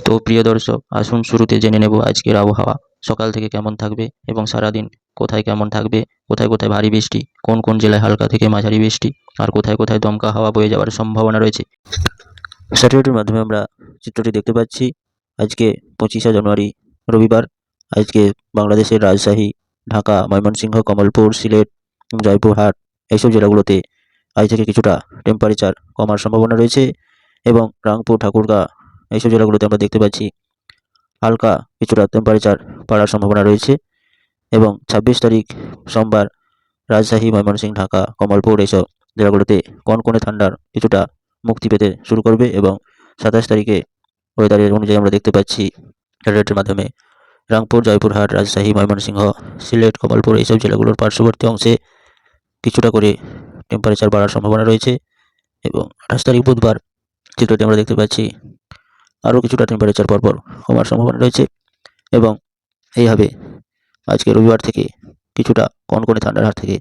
তো প্রিয় দর্শক, আসুন শুরুতে জেনে নেব আজকের আবহাওয়া। সকাল থেকে কেমন থাকবে এবং সারাদিন কোথায় কেমন থাকবে, কোথায় কোথায় ভারী বৃষ্টি, কোন কোন জেলায় হালকা থেকে মাঝারি বৃষ্টি, আর কোথায় কোথায় দমকা হাওয়া বয়ে যাওয়ার সম্ভাবনা রয়েছে। স্যাটেলাইটের মাধ্যমে আমরা চিত্রটি দেখতে পাচ্ছি। আজকে 25শে জানুয়ারি, রবিবার। আজকে বাংলাদেশের রাজশাহী, ঢাকা, ময়মনসিংহ, কমলপুর, সিলেট, জয়পুরহাট এইসব জেলাগুলোতে আজ থেকে কিছুটা টেম্পারেচার কমার সম্ভাবনা রয়েছে এবং রাংপুর, ঠাকুরগাঁ এইসব জেলাগুলোতে আমরা দেখতে পাচ্ছি হালকা কিছুটা টেম্পারেচার বাড়ার সম্ভাবনা রয়েছে। এবং 26 তারিখ সোমবার রাজশাহী, ময়মনসিংহ, ঢাকা, কমলপুর এইসব জেলাগুলোতে কনকনে ঠান্ডার কিছুটা মুক্তি পেতে শুরু করবে এবং 27 তারিখে ওয়েদারের অনুযায়ী আমরা দেখতে পাচ্ছি স্যাটেলাইটের মাধ্যমে রাংপুর, জয়পুরহাট, রাজশাহী, ময়মনসিংহ, সিলেট, কমলপুর এইসব জেলাগুলোর পার্শ্ববর্তী অংশে কিছুটা করে টেম্পারেচার বাড়ার সম্ভাবনা রয়েছে। এবং 28 তারিখ বুধবার চিত্রটি আমরা দেখতে পাচ্ছি আরও কিছুটা টেম্পারেচার পরপর কমার সম্ভাবনা রয়েছে এবং এইভাবে আজকে রবিবার থেকে কিছুটা কনকনে ঠান্ডার হাত থেকে